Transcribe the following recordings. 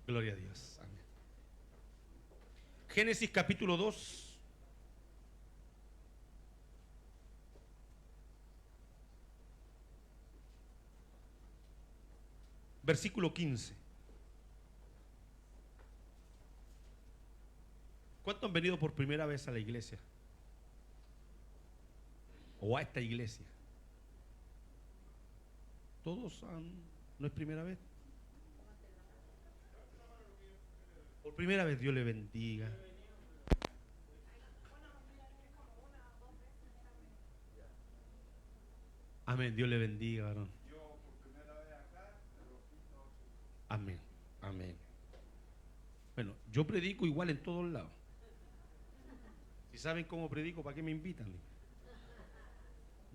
Gloria a Dios. Amén. Génesis capítulo 2. Versículo 15. ¿Cuántos han venido por primera vez a la iglesia? O a esta iglesia. Todos han, ¿no es primera vez? Por primera vez, Dios le bendiga. Amén, Dios le bendiga, varón. Amén, amén. Bueno, yo predico igual en todos lados. Si saben cómo predico, ¿para qué me invitan?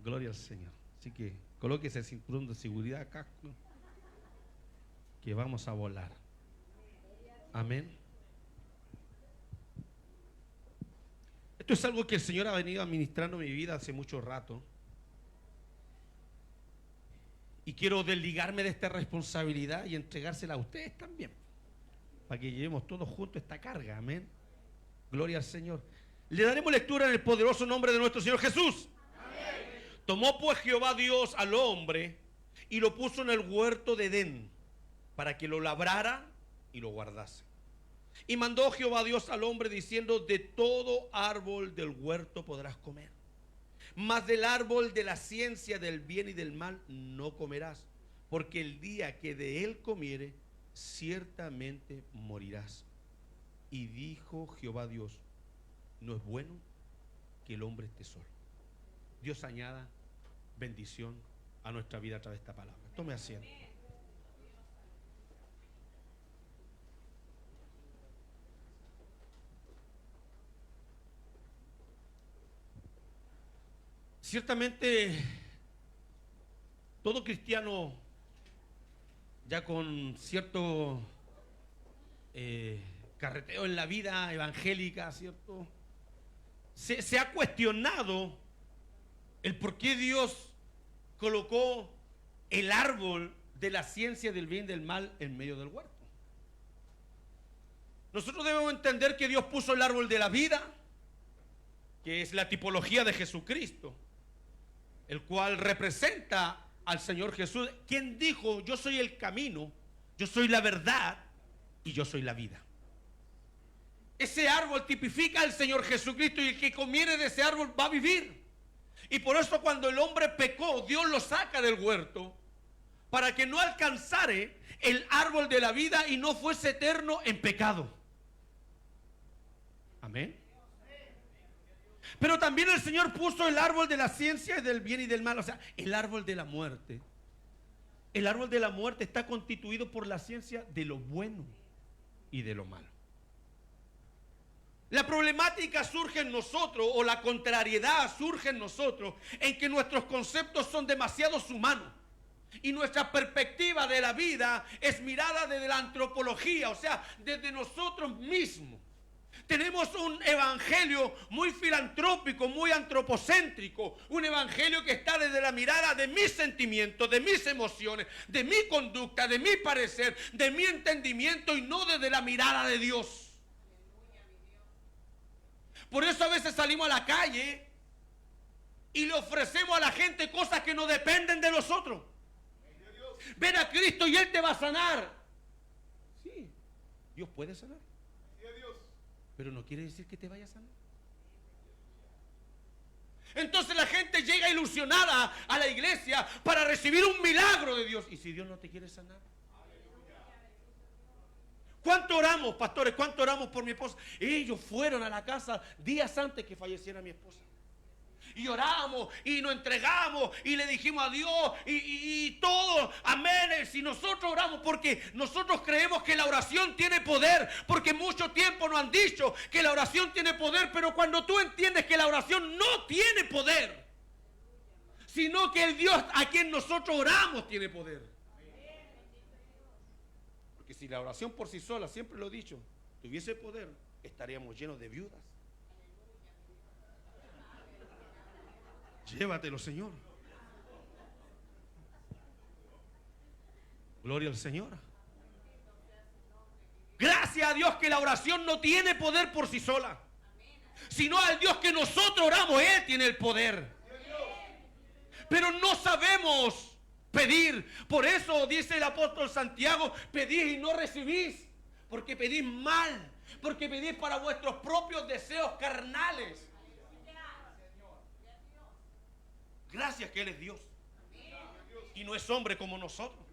Gloria al Señor. Así que colóquese el cinturón de seguridad, casco, que vamos a volar. Amén. Esto es algo que el Señor ha venido administrando mi vida hace mucho rato. Y quiero desligarme de esta responsabilidad y entregársela a ustedes también, para que llevemos todos juntos esta carga. Amén. Gloria al Señor. Le daremos lectura en el poderoso nombre de nuestro Señor Jesús. Amén. Tomó pues Jehová Dios al hombre y lo puso en el huerto de Edén para que lo labrara y lo guardase. Y mandó Jehová Dios al hombre diciendo: de todo árbol del huerto podrás comer, mas del árbol de la ciencia del bien y del mal no comerás, porque el día que de él comiere, ciertamente morirás. Y dijo Jehová Dios: no es bueno que el hombre esté solo. Dios añada bendición a nuestra vida a través de esta palabra. Tome asiento. Ciertamente, todo cristiano ya con cierto carreteo en la vida evangélica, ¿cierto? Se ha cuestionado el por qué Dios colocó el árbol de la ciencia del bien y del mal en medio del huerto. Nosotros debemos entender que Dios puso el árbol de la vida, que es la tipología de Jesucristo, el cual representa al Señor Jesús, quien dijo: yo soy el camino, yo soy la verdad y yo soy la vida. Ese árbol tipifica al Señor Jesucristo, y el que comiere de ese árbol va a vivir. Y por eso cuando el hombre pecó, Dios lo saca del huerto para que no alcanzare el árbol de la vida y no fuese eterno en pecado. Amén. Pero también el Señor puso el árbol de la ciencia del bien y del mal, o sea, el árbol de la muerte. El árbol de la muerte está constituido por la ciencia de lo bueno y de lo malo. La problemática surge en nosotros, o la contrariedad surge en nosotros, en que nuestros conceptos son demasiado humanos y nuestra perspectiva de la vida es mirada desde la antropología, o sea, desde nosotros mismos. Tenemos un evangelio muy filantrópico, muy antropocéntrico, un evangelio que está desde la mirada de mis sentimientos, de mis emociones, de mi conducta, de mi parecer, de mi entendimiento, y no desde la mirada de Dios. Por eso a veces salimos a la calle y le ofrecemos a la gente cosas que no dependen de nosotros. Ven a Cristo y Él te va a sanar. Sí, Dios puede sanar, pero no quiere decir que te vaya a sanar. Entonces la gente llega ilusionada a la iglesia para recibir un milagro de Dios. ¿Y si Dios no te quiere sanar? ¿Cuánto oramos, pastores? ¿Cuánto oramos por mi esposa? Ellos fueron a la casa días antes que falleciera mi esposa. Y oramos y nos entregamos y le dijimos a Dios y todo, amén. Si nosotros oramos, porque nosotros creemos que la oración tiene poder, porque mucho tiempo nos han dicho que la oración tiene poder, pero cuando tú entiendes que la oración no tiene poder, sino que el Dios a quien nosotros oramos tiene poder. Porque si la oración por sí sola, siempre lo he dicho, tuviese poder, estaríamos llenos de viudas. Llévatelo, Señor. Gloria al Señor. gracias a Dios que la oración no tiene poder por sí sola, sino al Dios que nosotros oramos, Él tiene el poder. Pero no sabemos pedir. Por eso dice el apóstol Santiago: pedís y no recibís, porque pedís mal, porque pedís para vuestros propios deseos carnales. Gracias que Él es Dios y no es hombre como nosotros,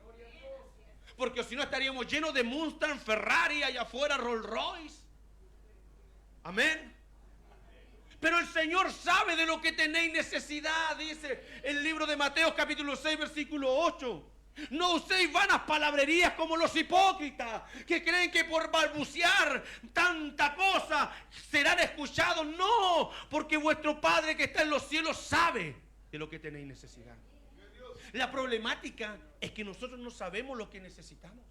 porque si no estaríamos llenos de Mustang, Ferrari, allá afuera Rolls Royce. Amén. Pero el Señor sabe de lo que tenéis necesidad, dice el libro de Mateo capítulo 6 versículo 8. No uséis vanas palabrerías como los hipócritas, que creen que por balbucear tanta cosa serán escuchados. No, porque vuestro Padre que está en los cielos sabe de lo que tenéis necesidad. La problemática es que nosotros no sabemos lo que necesitamos,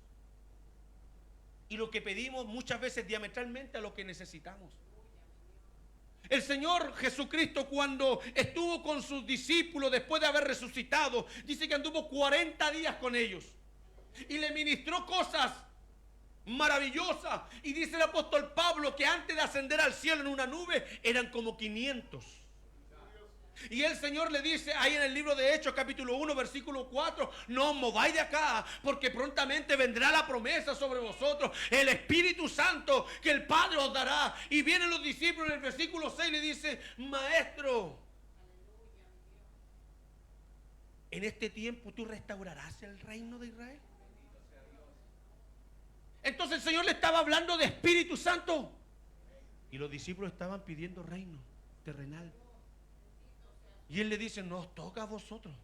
y lo que pedimos muchas veces diametralmente a lo que necesitamos. El Señor Jesucristo, cuando estuvo con sus discípulos después de haber resucitado, dice que anduvo 40 días con ellos y le ministró cosas maravillosas. Y dice el apóstol Pablo que antes de ascender al cielo en una nube eran como 500. Y el Señor le dice ahí en el libro de Hechos capítulo 1 versículo 4: no os mováis de acá, porque prontamente vendrá la promesa sobre vosotros, el Espíritu Santo que el Padre os dará. Y vienen los discípulos en el versículo 6 y le dice: Maestro, en este tiempo tú restaurarás el reino de Israel. Entonces el Señor le estaba hablando de Espíritu Santo y los discípulos estaban pidiendo reino terrenal. Y Él le dice: no os toca a vosotros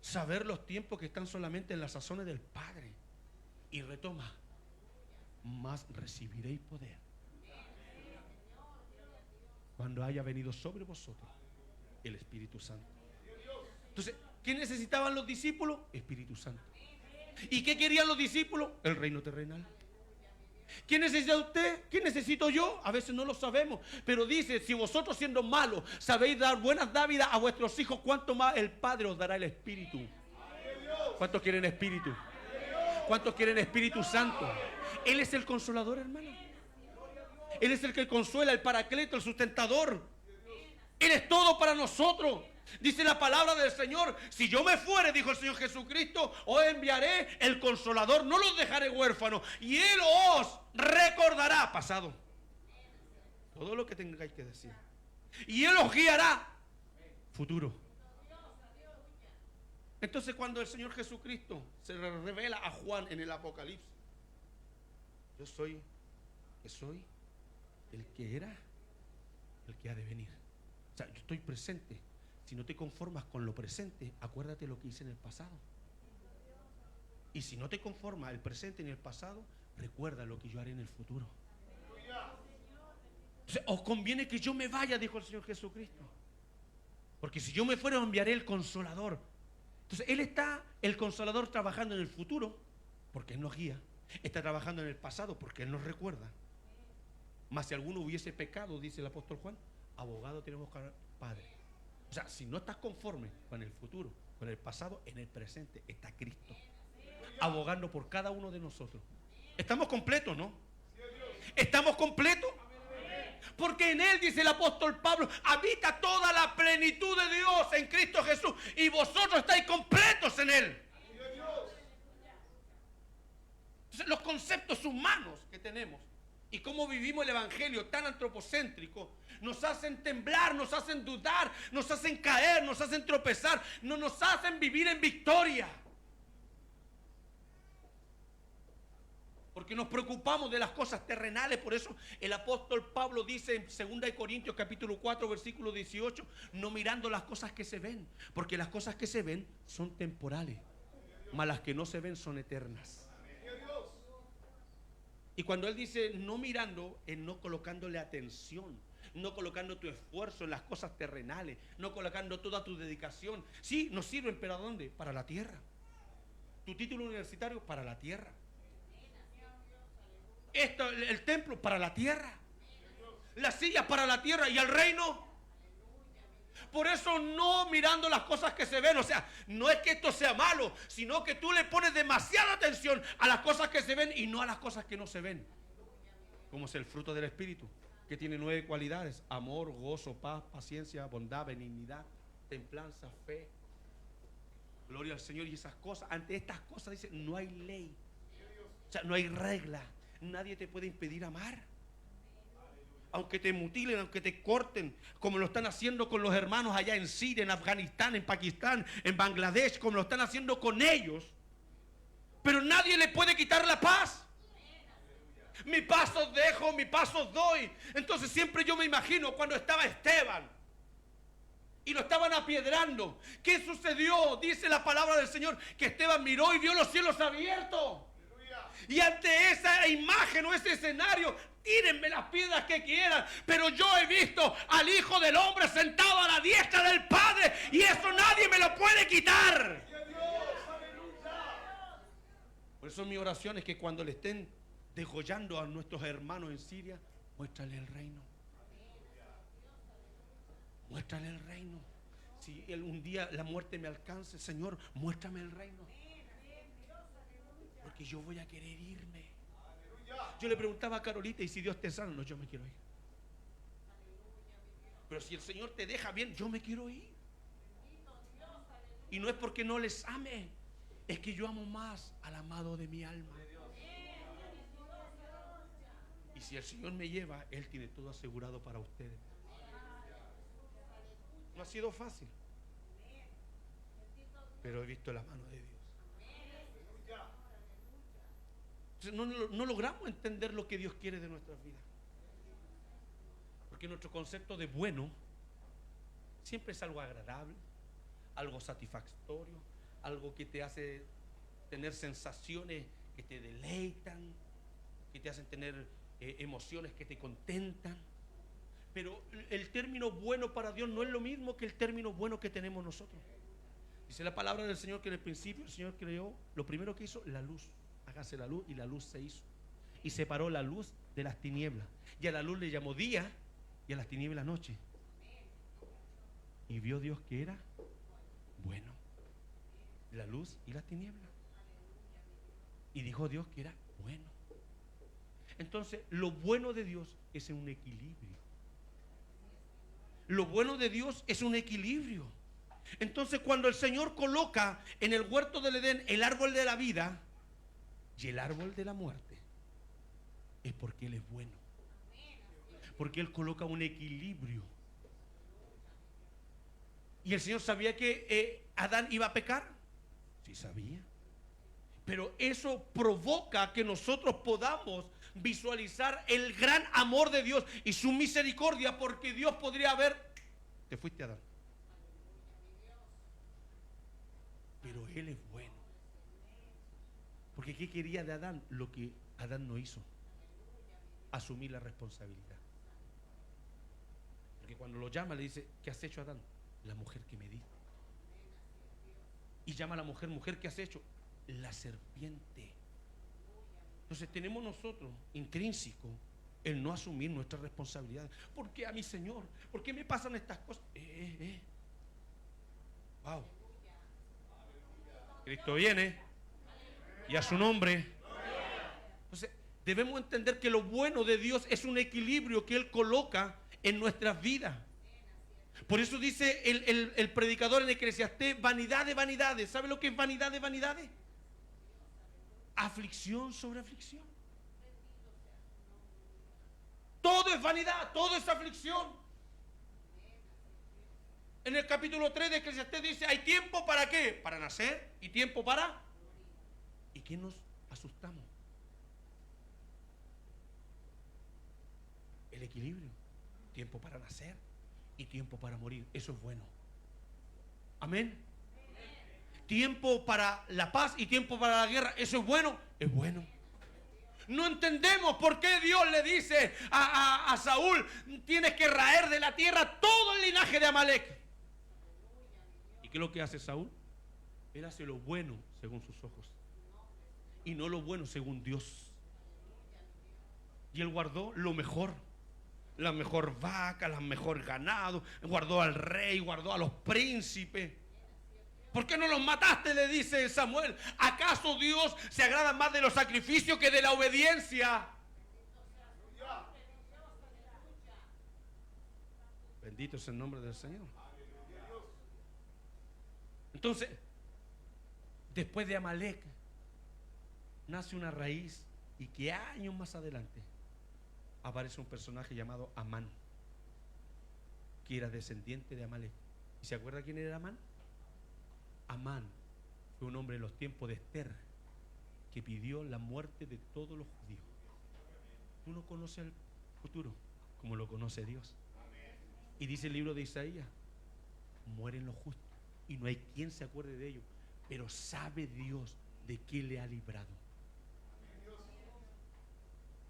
saber los tiempos que están solamente en las sazones del Padre. Y retoma: mas recibiréis poder cuando haya venido sobre vosotros el Espíritu Santo. Entonces, ¿qué necesitaban los discípulos? Espíritu Santo. ¿Y qué querían los discípulos? El reino terrenal. ¿Qué necesita usted? ¿Qué necesito yo? A veces no lo sabemos, pero dice: si vosotros siendo malos sabéis dar buenas dávidas a vuestros hijos, ¿cuánto más el Padre os dará el Espíritu? ¿Cuántos quieren Espíritu? ¿Cuántos quieren Espíritu Santo? Él es el consolador, hermano. Él es el que consuela, el paracleto, el sustentador. Él es todo para nosotros. Dice la palabra del Señor: si yo me fuere, dijo el Señor Jesucristo, os enviaré el Consolador, no los dejaré huérfanos, y Él os recordará, pasado, todo lo que tengáis que decir, y Él os guiará, futuro. Entonces, cuando el Señor Jesucristo se revela a Juan en el Apocalipsis: yo soy que soy, el que era, el que ha de venir. O sea, yo estoy presente. Si no te conformas con lo presente, acuérdate lo que hice en el pasado. Y si no te conformas el presente ni el pasado, recuerda lo que yo haré en el futuro. O sea, os conviene que yo me vaya, dijo el Señor Jesucristo, porque si yo me fuera, enviaré el Consolador. Entonces Él está, el Consolador, trabajando en el futuro, porque Él nos guía. Está trabajando en el pasado, porque Él nos recuerda. Mas si alguno hubiese pecado, dice el apóstol Juan, abogado tenemos con el Padre. O sea, si no estás conforme con el futuro, con el pasado, en el presente está Cristo abogando por cada uno de nosotros. ¿Estamos completos, no? ¿Estamos completos? Porque en Él, dice el apóstol Pablo, habita toda la plenitud de Dios en Cristo Jesús, y vosotros estáis completos en Él. Entonces, los conceptos humanos que tenemos y cómo vivimos el evangelio tan antropocéntrico nos hacen temblar, nos hacen dudar, nos hacen caer, nos hacen tropezar, no nos hacen vivir en victoria. Porque nos preocupamos de las cosas terrenales. Por eso el apóstol Pablo dice en 2 Corintios capítulo 4 versículo 18: no mirando las cosas que se ven, porque las cosas que se ven son temporales, mas las que no se ven son eternas. Y cuando él dice no mirando, es no colocándole atención, no colocando tu esfuerzo en las cosas terrenales, no colocando toda tu dedicación. Sí, nos sirven, pero ¿a dónde? Para la tierra. Tu título universitario, para la tierra. Esto, el templo, para la tierra. Las sillas, para la tierra. Y el reino. Por eso no mirando las cosas que se ven. O sea, no es que esto sea malo, sino que tú le pones demasiada atención a las cosas que se ven y no a las cosas que no se ven. ¿Cómo es el fruto del Espíritu? Que tiene 9 cualidades: amor, gozo, paz, paciencia, bondad, benignidad, templanza, fe. Gloria al Señor. Y esas cosas, ante estas cosas dice, no hay ley. O sea, no hay regla. Nadie te puede impedir amar. Aunque te mutilen, aunque te corten, como lo están haciendo con los hermanos allá en Siria, en Afganistán, en Pakistán, en Bangladesh, como lo están haciendo con ellos. Pero nadie le puede quitar la paz. Mi paz os dejo, mi paz os doy. Entonces siempre yo me imagino cuando estaba Esteban y lo estaban apiedrando. ¿Qué sucedió? Dice la palabra del Señor que Esteban miró y vio los cielos abiertos. Y ante esa imagen o ese escenario, tírenme las piedras que quieran, pero yo he visto al Hijo del Hombre sentado a la diestra del Padre, y eso nadie me lo puede quitar. Por eso mi oración es que cuando le estén degollando a nuestros hermanos en Siria, muéstrale el reino. Muéstrale el reino. Si un día la muerte me alcance, Señor, muéstrame el reino. Porque yo voy a querer irme. Yo le preguntaba a Carolita, ¿y si Dios te sana? No, yo me quiero ir. Pero si el Señor te deja bien, yo me quiero ir. Y no es porque no les ame, es que yo amo más al amado de mi alma. Y si el Señor me lleva, Él tiene todo asegurado para ustedes. No ha sido fácil, pero he visto la mano de Dios. No logramos entender lo que Dios quiere de nuestras vidas, porque nuestro concepto de bueno siempre es algo agradable, algo satisfactorio, algo que te hace tener sensaciones que te deleitan, que te hacen tener emociones que te contentan. Pero el término bueno para Dios no es lo mismo que el término bueno que tenemos nosotros. Dice la palabra del Señor que en el principio el Señor creó, lo primero que hizo, la luz. Hágase la luz, y la luz se hizo. Y separó la luz de las tinieblas. Y a la luz le llamó día, y a las tinieblas noche. Y vio Dios que era bueno, la luz y las tinieblas. Y dijo Dios que era bueno. Entonces, lo bueno de Dios es un equilibrio. Lo bueno de Dios es un equilibrio. Entonces, cuando el Señor coloca en el huerto del Edén el árbol de la vida y el árbol de la muerte, es porque Él es bueno. Porque Él coloca un equilibrio. ¿Y el Señor sabía que Adán iba a pecar? Sí sabía. Pero eso provoca que nosotros podamos visualizar el gran amor de Dios y su misericordia, porque Dios podría haber... Te fuiste, Adán. Pero Él es bueno. Porque ¿qué quería de Adán? Lo que Adán no hizo: asumir la responsabilidad. Porque cuando lo llama le dice: ¿qué has hecho, Adán? La mujer que me diste. Y llama a la mujer: mujer, ¿qué has hecho? La serpiente. Entonces tenemos nosotros intrínseco el no asumir nuestras responsabilidades. ¿Por qué a mi Señor? ¿Por qué me pasan estas cosas? Wow. Cristo viene y a su nombre. Entonces debemos entender que lo bueno de Dios es un equilibrio que Él coloca en nuestras vidas. Por eso dice el predicador en Eclesiastés: vanidad de vanidades. ¿Sabe lo que es vanidad de vanidades? Aflicción sobre aflicción. Todo es vanidad, todo es aflicción. En el capítulo 3 de Eclesiastés dice: hay tiempo para qué, para nacer, y tiempo para... ¿Y qué nos asustamos? El equilibrio. Tiempo para nacer y tiempo para morir. Eso es bueno. Amén. Tiempo para la paz y tiempo para la guerra. Eso es bueno. Es bueno. No entendemos por qué Dios le dice a Saúl: tienes que raer de la tierra todo el linaje de Amalek. ¿Y qué es lo que hace Saúl? Él hace lo bueno según sus ojos y no lo bueno según Dios. Y él guardó lo mejor, la mejor vaca, la mejor ganado, guardó al rey, guardó a los príncipes. ¿Por qué no los mataste?, le dice Samuel. ¿Acaso Dios se agrada más de los sacrificios que de la obediencia? Bendito es el nombre del Señor. Entonces, después de Amalek, nace una raíz y que años más adelante aparece un personaje llamado Amán, que era descendiente de Amalek. ¿Y se acuerda quién era Amán? Amán fue un hombre en los tiempos de Esther que pidió la muerte de todos los judíos. Tú no conoces el futuro como lo conoce Dios. Y dice el libro de Isaías: mueren los justos y no hay quien se acuerde de ellos, pero sabe Dios de qué le ha librado.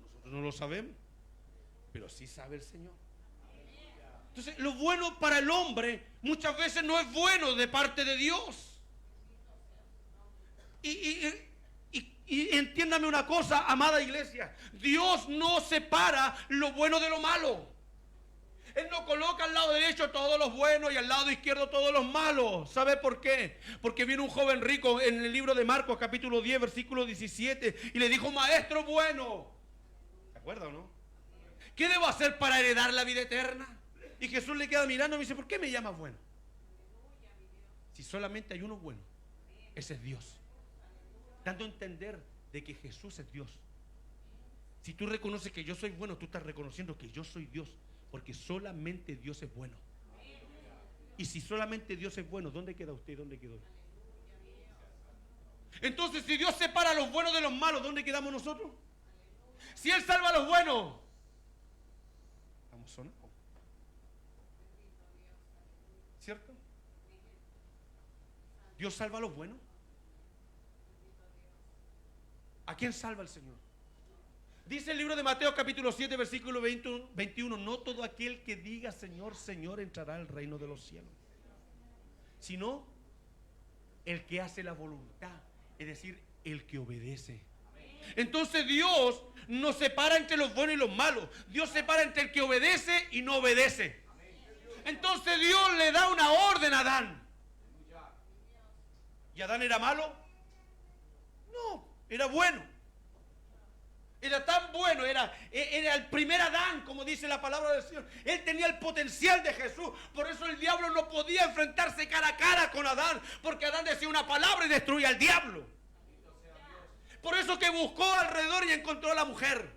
Nosotros no lo sabemos, pero sí sabe el Señor. Entonces, lo bueno para el hombre muchas veces no es bueno de parte de Dios. Y entiéndame una cosa, amada iglesia: Dios no separa lo bueno de lo malo. Él no coloca al lado derecho todos los buenos y al lado izquierdo todos los malos. ¿Sabe por qué? Porque viene un joven rico en el libro de Marcos capítulo 10 versículo 17 y le dijo: maestro bueno. ¿Se acuerda o no? ¿Qué debo hacer para heredar la vida eterna? Y Jesús le queda mirando y me dice: ¿por qué me llamas bueno? Si solamente hay uno bueno, ese es Dios. Dando a entender de que Jesús es Dios. Si tú reconoces que yo soy bueno, tú estás reconociendo que yo soy Dios, porque solamente Dios es bueno. Y si solamente Dios es bueno, ¿dónde queda usted y dónde quedó? Entonces, si Dios separa a los buenos de los malos, ¿dónde quedamos nosotros? Si Él salva a los buenos, estamos sonados, ¿cierto? Dios salva a los buenos. ¿A quién salva el Señor? Dice el libro de Mateo capítulo 7 versículo 21: no todo aquel que diga Señor, Señor entrará al reino de los cielos, sino el que hace la voluntad, es decir, el que obedece. Entonces Dios no separa entre los buenos y los malos. Dios separa entre el que obedece y no obedece. Entonces Dios le da una orden a Adán. ¿Y Adán era malo? No, era bueno. Era tan bueno, era el primer Adán, como dice la palabra del Señor. Él tenía el potencial de Jesús. Por eso el diablo no podía enfrentarse cara a cara con Adán, porque Adán decía una palabra y destruía al diablo. Por eso que buscó alrededor y encontró a la mujer.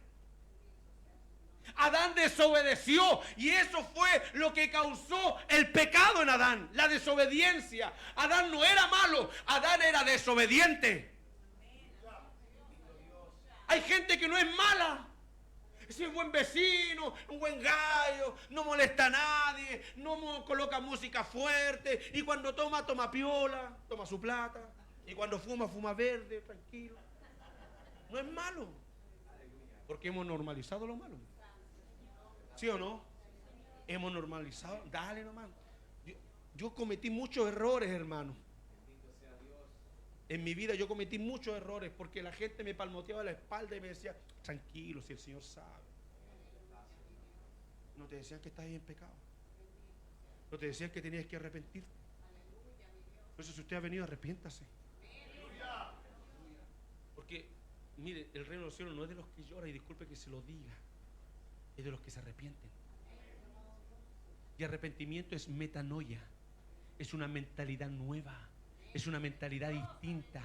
Adán desobedeció y eso fue lo que causó el pecado en Adán, la desobediencia. Adán no era malo, Adán era desobediente. Hay gente que no es mala, es un buen vecino, un buen gallo, no molesta a nadie, no coloca música fuerte, y cuando toma, toma piola, toma su plata, y cuando fuma, fuma verde, tranquilo. No es malo, porque hemos normalizado lo malo. ¿Sí o no? Hemos normalizado, dale nomás. Yo cometí muchos errores, hermano. En mi vida yo cometí muchos errores porque la gente me palmoteaba la espalda y me decía: tranquilo, si el Señor sabe. No te decían que estás en pecado. No te decían que tenías que arrepentirte. Por eso, si usted ha venido, arrepiéntase. Porque, mire, el reino de los cielos no es de los que lloran, y disculpe que se lo diga, es de los que se arrepienten. Y arrepentimiento es metanoia, es una mentalidad nueva. Es una mentalidad distinta,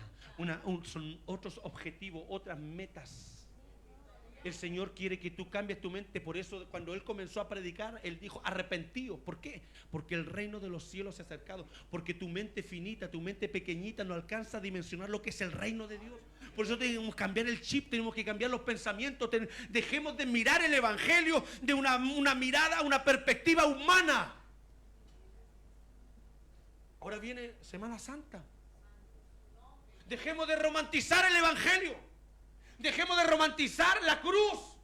son otros objetivos, otras metas. El Señor quiere que tú cambies tu mente. Por eso cuando Él comenzó a predicar, Él dijo: arrepentidos. ¿Por qué? Porque el reino de los cielos se ha acercado. Porque tu mente finita, tu mente pequeñita no alcanza a dimensionar lo que es el reino de Dios. Por eso tenemos que cambiar el chip, tenemos que cambiar los pensamientos. Dejemos de mirar el evangelio de una mirada, una perspectiva humana. Ahora viene Semana Santa. Dejemos de romantizar el evangelio. Dejemos de romantizar la cruz.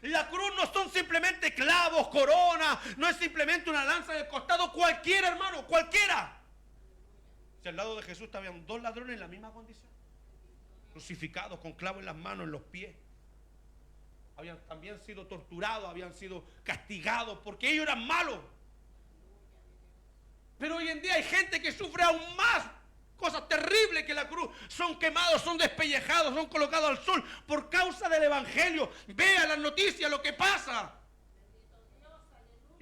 La cruz no son simplemente clavos, corona, no es simplemente una lanza en el costado. Cualquiera, hermano, cualquiera. Si al lado de Jesús estaban dos ladrones en la misma condición, crucificados con clavos en las manos, en los pies. Habían también sido torturados, habían sido castigados porque ellos eran malos. Pero hoy en día hay gente que sufre aún más cosas terribles que la cruz. Son quemados, son despellejados, son colocados al sol por causa del evangelio. Vea las noticias, lo que pasa.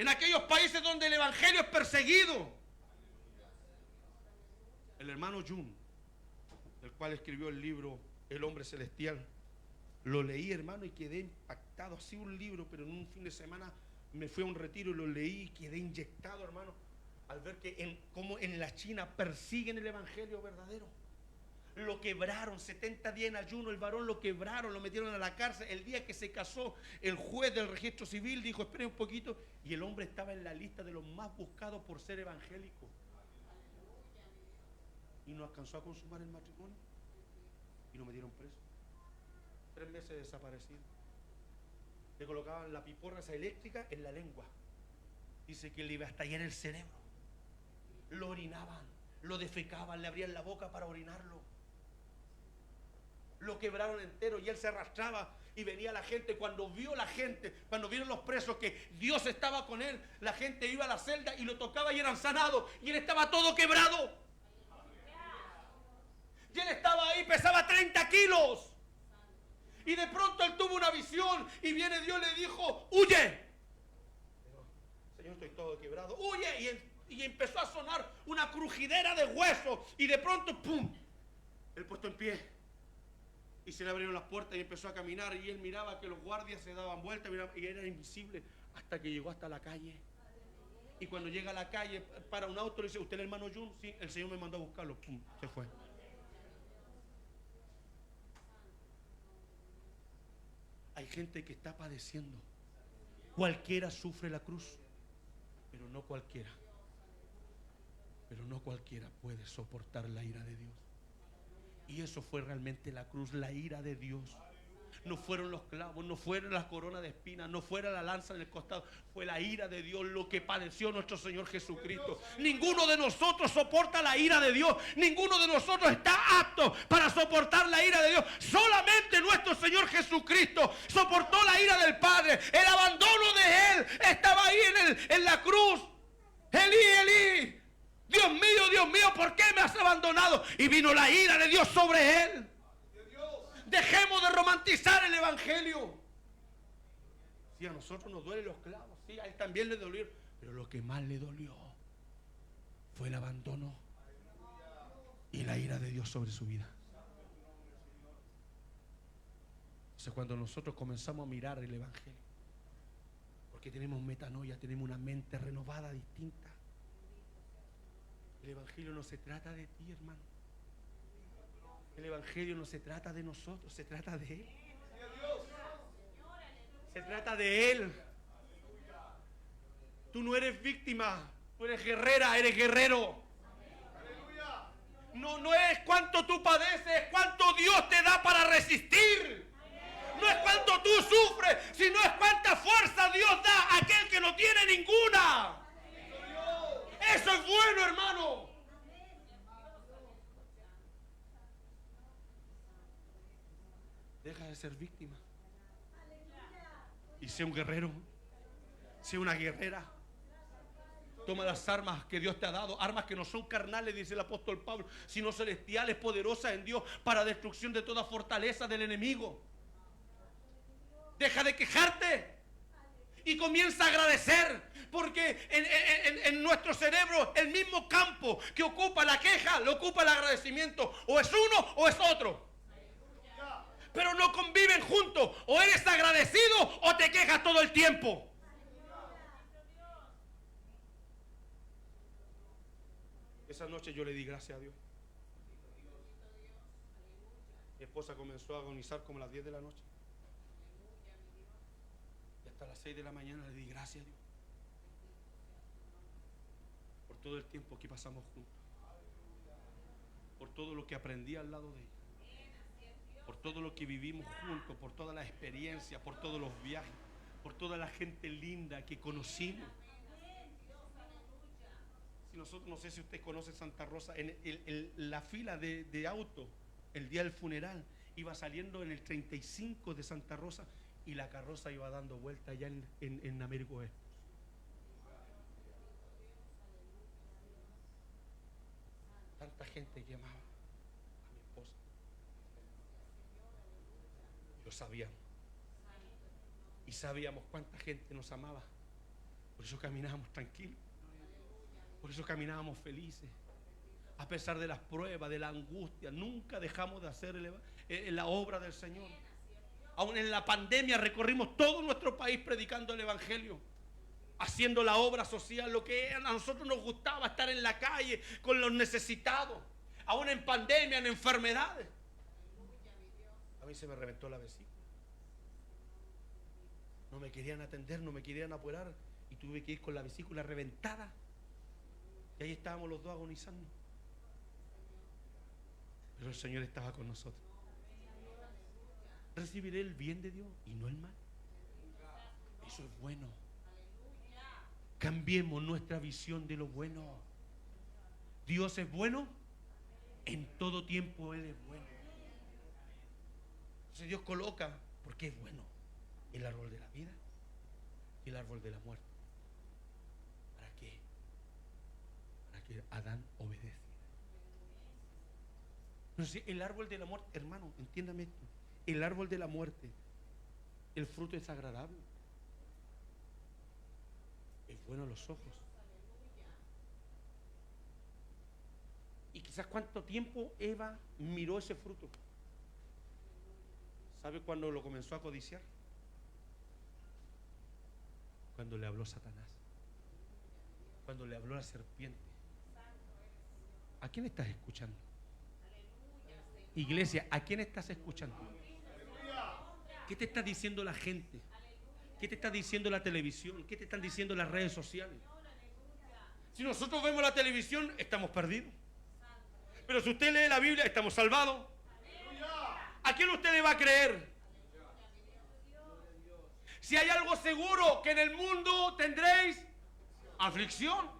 en aquellos países donde el evangelio es perseguido. El hermano Jun, el cual escribió el libro El hombre celestial, lo leí, hermano, y quedé impactado. Así un libro, pero en un fin de semana me fui a un retiro y lo leí y quedé inyectado, hermano, al ver que como en la China persiguen el evangelio verdadero. Lo quebraron, 70 días en ayuno, el varón lo quebraron, lo metieron a la cárcel. El día que se casó, el juez del registro civil dijo, espere un poquito, y el hombre estaba en la lista de los más buscados por ser evangélico. Y no alcanzó a consumar el matrimonio y lo metieron preso. 3 meses desaparecido. Le colocaban la piporra esa eléctrica en la lengua. Dice que le iba a estallar el cerebro. Lo orinaban, lo defecaban, le abrían la boca para orinarlo. Lo quebraron entero y él se arrastraba y venía la gente. Cuando vio la gente, cuando vieron los presos que Dios estaba con él, la gente iba a la celda y lo tocaba y eran sanados, y él estaba todo quebrado. Y él estaba ahí, pesaba 30 kilos. Y de pronto él tuvo una visión y viene Dios y le dijo, huye. Pero, Señor, estoy todo quebrado. Huye. Y empezó a sonar una crujidera de huesos. Y de pronto, ¡pum! Él puesto en pie. Y se le abrieron las puertas y empezó a caminar. Y él miraba que los guardias se daban vueltas y era invisible hasta que llegó hasta la calle. Y cuando llega a la calle, para un auto, le dice, ¿usted es el hermano Jun? Sí, el Señor me mandó a buscarlo. ¡Pum! Se fue. Hay gente que está padeciendo. Cualquiera sufre la cruz, pero no cualquiera. Pero no cualquiera puede soportar la ira de Dios. Y eso fue realmente la cruz, la ira de Dios. No fueron los clavos, no fueron las coronas de espinas, no fuera la lanza en el costado. Fue la ira de Dios lo que padeció nuestro Señor Jesucristo. Ninguno de nosotros soporta la ira de Dios. Ninguno de nosotros está apto para soportar la ira de Dios. Solamente nuestro Señor Jesucristo soportó la ira del Padre. El abandono de Él estaba ahí en la cruz. Elí, Elí, Dios mío, ¿por qué me has abandonado? Y vino la ira de Dios sobre Él. Dejemos de romantizar el evangelio. Sí, a nosotros nos duelen los clavos, sí, a él también le dolió, pero lo que más le dolió fue el abandono y la ira de Dios sobre su vida. Entonces, cuando nosotros comenzamos a mirar el evangelio, porque tenemos metanoia, tenemos una mente renovada, distinta. El evangelio no se trata de ti, hermano. El evangelio no se trata de nosotros, se trata de Él. Se trata de Él. Tú no eres víctima, tú eres guerrera, eres guerrero. No es cuánto tú padeces, es cuánto Dios te da para resistir. No es cuánto tú sufres, sino es cuánta fuerza Dios da a aquel que no tiene ninguna. Eso es bueno, hermano. Deja de ser víctima y sé un guerrero, sé una guerrera. Toma las armas que Dios te ha dado, armas que no son carnales, dice el apóstol Pablo, sino celestiales, poderosas en Dios para destrucción de toda fortaleza del enemigo. Deja de quejarte y comienza a agradecer, porque en nuestro cerebro el mismo campo que ocupa la queja lo ocupa el agradecimiento. O es uno o es otro, pero no conviven juntos. O eres agradecido o te quejas todo el tiempo. Esa noche yo le di gracias a Dios. Mi esposa comenzó a agonizar como a las 10 de la noche. Y hasta las 6 de la mañana le di gracias a Dios por todo el tiempo que pasamos juntos, por todo lo que aprendí al lado de ella, por todo lo que vivimos juntos, por toda la experiencia, por todos los viajes, por toda la gente linda que conocimos. Si nosotros, no sé si usted conoce Santa Rosa, en la fila de auto, el día del funeral, iba saliendo en el 35 de Santa Rosa y la carroza iba dando vuelta allá en Américo Oeste. Tanta gente que amaba a mi esposa. Lo sabíamos. Y sabíamos cuánta gente nos amaba. Por eso caminábamos tranquilos. Por eso caminábamos felices. A pesar de las pruebas, de la angustia, nunca dejamos de hacer la obra del Señor. Aún en la pandemia recorrimos todo nuestro país predicando el Evangelio, haciendo la obra social, lo que a nosotros nos gustaba, estar en la calle con los necesitados. Aún en pandemia, en enfermedades. A mí se me reventó la vesícula. No me querían atender, no me querían apurar y tuve que ir con la vesícula reventada. Y ahí estábamos los dos agonizando. Pero el Señor estaba con nosotros. Recibiré el bien de Dios y no el mal. Eso es bueno. Cambiemos nuestra visión de lo bueno. Dios es bueno. En todo tiempo Él es bueno. Entonces Dios coloca, porque es bueno, el árbol de la vida y el árbol de la muerte. ¿Para qué? Para que Adán obedeciera. Entonces el árbol de la muerte, hermano, entiéndame esto. El árbol de la muerte, el fruto es agradable, es bueno a los ojos. Y quizás cuánto tiempo Eva miró ese fruto. ¿Sabe cuándo lo comenzó a codiciar? Cuando le habló Satanás, cuando le habló la serpiente. ¿A quién estás escuchando? Iglesia, ¿a quién estás escuchando? ¿Qué te está diciendo la gente? ¿Qué te está diciendo la televisión? ¿Qué te están diciendo las redes sociales? Si nosotros vemos la televisión, estamos perdidos. Pero si usted lee la Biblia, estamos salvados. ¿A quién usted le va a creer? Si hay algo seguro, que en el mundo tendréis aflicción.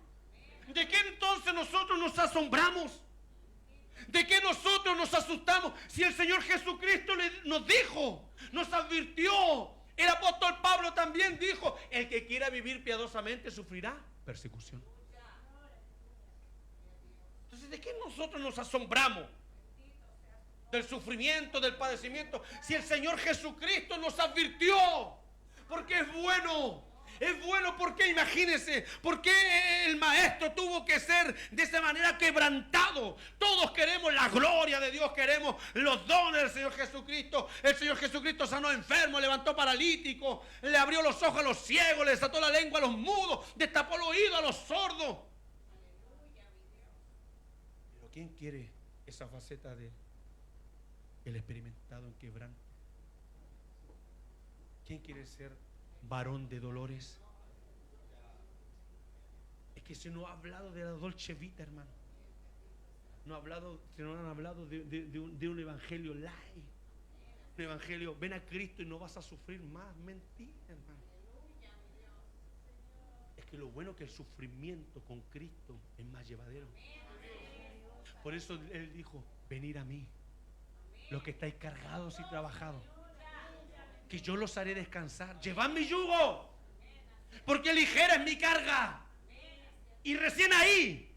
¿De qué entonces nosotros nos asombramos? ¿De qué nosotros nos asustamos? Si el Señor Jesucristo nos dijo, nos advirtió. El apóstol Pablo también dijo, el que quiera vivir piadosamente sufrirá persecución. Entonces, ¿de qué nosotros nos asombramos? Del sufrimiento, del padecimiento. Si el Señor Jesucristo nos advirtió, porque es bueno. Es bueno porque, imagínense, porque el maestro tuvo que ser de esa manera quebrantado. Todos queremos la gloria de Dios, queremos los dones del Señor Jesucristo. El Señor Jesucristo sanó enfermos, levantó paralíticos, le abrió los ojos a los ciegos, le desató la lengua a los mudos, destapó el oído a los sordos. Pero ¿quién quiere esa faceta de el experimentado en quebranto? ¿Quién quiere ser varón de dolores? Es que se nos ha hablado de la Dolce Vita, hermano. Se nos han hablado de un evangelio light. Un evangelio, ven a Cristo y no vas a sufrir más. Mentira, hermano. Es que lo bueno es que el sufrimiento con Cristo es más llevadero. Por eso Él dijo, venid a mí, los que estáis cargados y trabajados, que yo los haré descansar. Llevad mi yugo, porque ligera es mi carga. Y recién ahí,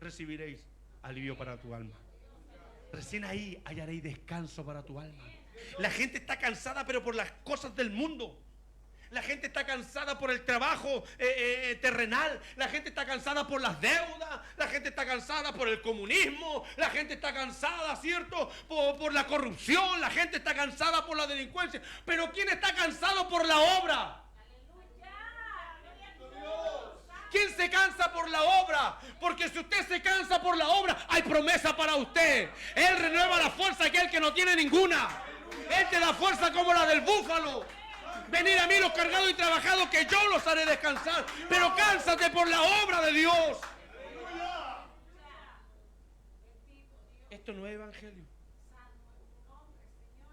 recibiréis alivio para tu alma. Recién ahí hallaréis descanso para tu alma. La gente está cansada, pero por las cosas del mundo. La gente está cansada por el trabajo terrenal. La gente está cansada por las deudas. La gente está cansada por el comunismo. La gente está cansada, ¿cierto? Por la corrupción. La gente está cansada por la delincuencia. Pero ¿quién está cansado por la obra? ¿Quién se cansa por la obra? Porque si usted se cansa por la obra, hay promesa para usted. Él renueva la fuerza de aquel que no tiene ninguna. Él te da fuerza como la del búfalo. Venid a mí los cargados y trabajados, que yo los haré descansar. Pero cánsate por la obra de Dios. Esto no es evangelio.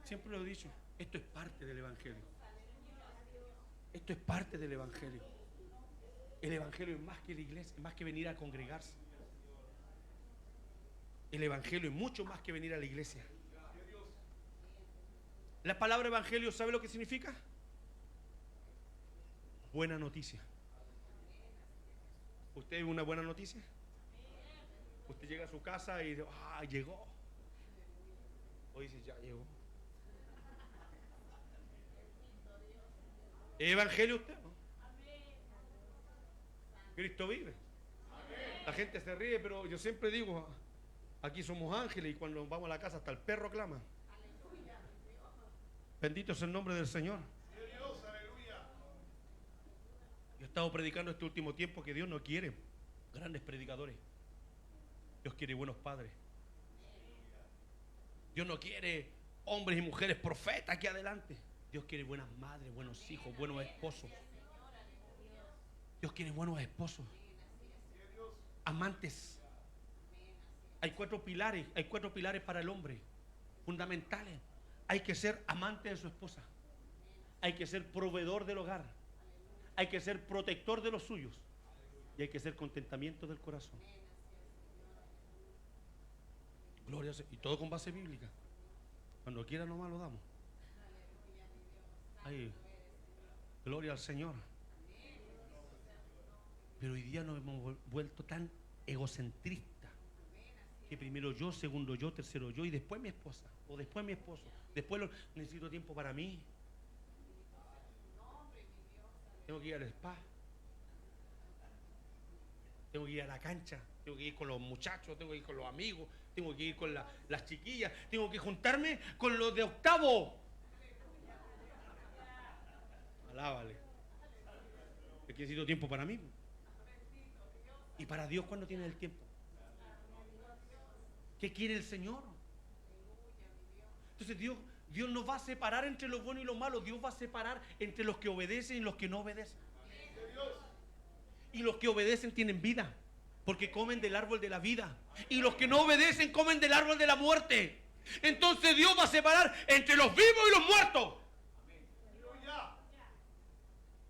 Siempre lo he dicho. Esto es parte del evangelio. Esto es parte del evangelio. El evangelio es más que la iglesia, es más que venir a congregarse. El evangelio es mucho más que venir a la iglesia. La palabra evangelio, ¿sabe lo que significa? Buena noticia. ¿Usted es una buena noticia? Usted llega a su casa y dice, llegó. O dice, ya llegó. ¿Es evangelio usted? ¿No? Cristo vive. La gente se ríe, pero yo siempre digo, aquí somos ángeles y cuando vamos a la casa hasta el perro clama. Bendito es el nombre del Señor. Yo he estado predicando este último tiempo que Dios no quiere grandes predicadores. Dios quiere buenos padres. Dios no quiere hombres y mujeres profetas aquí adelante. Dios quiere buenas madres, buenos hijos, buenos esposos. Dios quiere buenos esposos, amantes. Hay cuatro pilares para el hombre, fundamentales. Hay que ser amante de su esposa. Hay que ser proveedor del hogar. Hay que ser protector de los suyos. Y hay que ser contentamiento del corazón. Gloria a Dios. Y todo con base bíblica. Cuando quiera nomás lo damos. Ay, gloria al Señor. Pero hoy día nos hemos vuelto tan egocentristas que primero yo, segundo yo, tercero yo y después mi esposa o después mi esposo. Después necesito tiempo para mí. Tengo que ir al spa. Tengo que ir a la cancha. Tengo que ir con los muchachos. Tengo que ir con los amigos. Tengo que ir con las chiquillas. Tengo que juntarme con los de octavo. Alábale. Es que necesito tiempo para mí. ¿Y para Dios cuándo tiene el tiempo? ¿Qué quiere el Señor? Entonces Dios no va a separar entre lo bueno y lo malo. Dios va a separar entre los que obedecen y los que no obedecen. Y los que obedecen tienen vida, porque comen del árbol de la vida. Y los que no obedecen comen del árbol de la muerte. Entonces Dios va a separar entre los vivos y los muertos.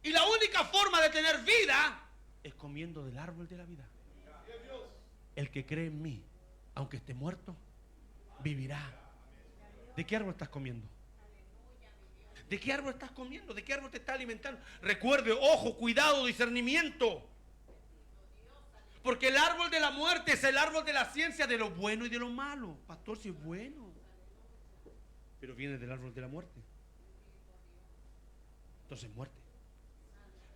Y la única forma de tener vida es comiendo del árbol de la vida. El que cree en mí, aunque esté muerto, vivirá. ¿De qué árbol estás comiendo? ¿De qué árbol estás comiendo? ¿De qué árbol te está alimentando? Recuerde, ojo, cuidado, discernimiento. Porque el árbol de la muerte es el árbol de la ciencia de lo bueno y de lo malo. Pastor, si es bueno, pero viene del árbol de la muerte. Entonces muerte.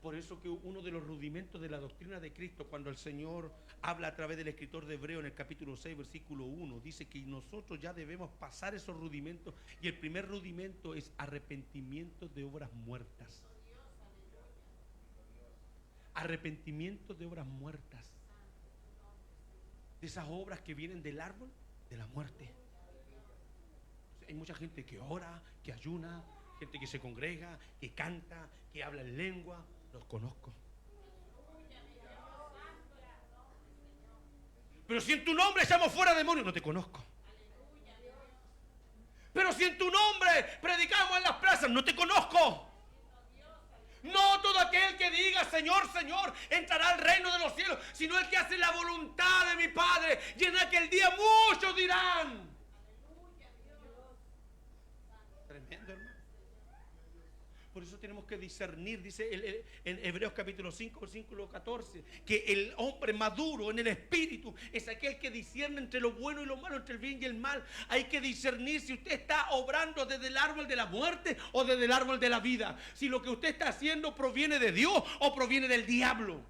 Por eso que uno de los rudimentos de la doctrina de Cristo, cuando el Señor habla a través del escritor de Hebreo en el capítulo 6, versículo 1, dice que nosotros ya debemos pasar esos rudimentos. Y el primer rudimento es arrepentimiento de obras muertas. Arrepentimiento de obras muertas. De esas obras que vienen del árbol de la muerte. Hay mucha gente que ora, que ayuna, gente que se congrega, que canta, que habla en lengua. Los conozco. Pero si en tu nombre echamos fuera demonios, no te conozco. Pero si en tu nombre predicamos en las plazas, no te conozco. No todo aquel que diga Señor, Señor, entrará al reino de los cielos, sino el que hace la voluntad de mi Padre. Y en aquel día muchos dirán. Tremendo, hermano. Por eso tenemos que discernir, dice en Hebreos capítulo 5, versículo 14, que el hombre maduro en el espíritu es aquel que discierne entre lo bueno y lo malo, entre el bien y el mal. Hay que discernir si usted está obrando desde el árbol de la muerte o desde el árbol de la vida. Si lo que usted está haciendo proviene de Dios o proviene del diablo.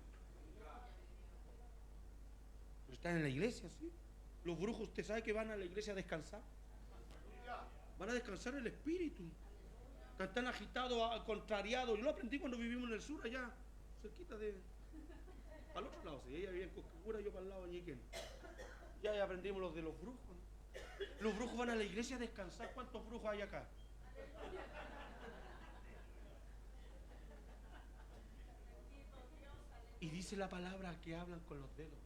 Están en la iglesia, ¿sí? Los brujos, usted sabe que van a la iglesia a descansar. Van a descansar el espíritu. Están agitados, contrariados. Yo lo aprendí cuando vivimos en el sur, allá, cerquita de... Al otro lado, sí, ella vivía en Cosquecura, yo para el lado de Ñiquén. Ya aprendimos los de los brujos, ¿no? Los brujos van a la iglesia a descansar. ¿Cuántos brujos hay acá? Y dice la palabra que hablan con los dedos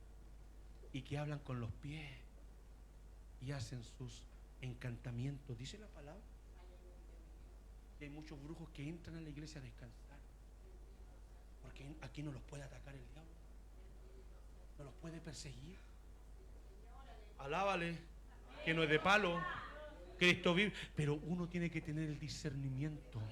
y que hablan con los pies y hacen sus encantamientos. Dice la palabra. Y hay muchos brujos que entran a la iglesia a descansar, porque aquí no los puede atacar el diablo, no los puede perseguir. Alábale, que no es de palo, Cristo vive. Pero uno tiene que tener el discernimiento.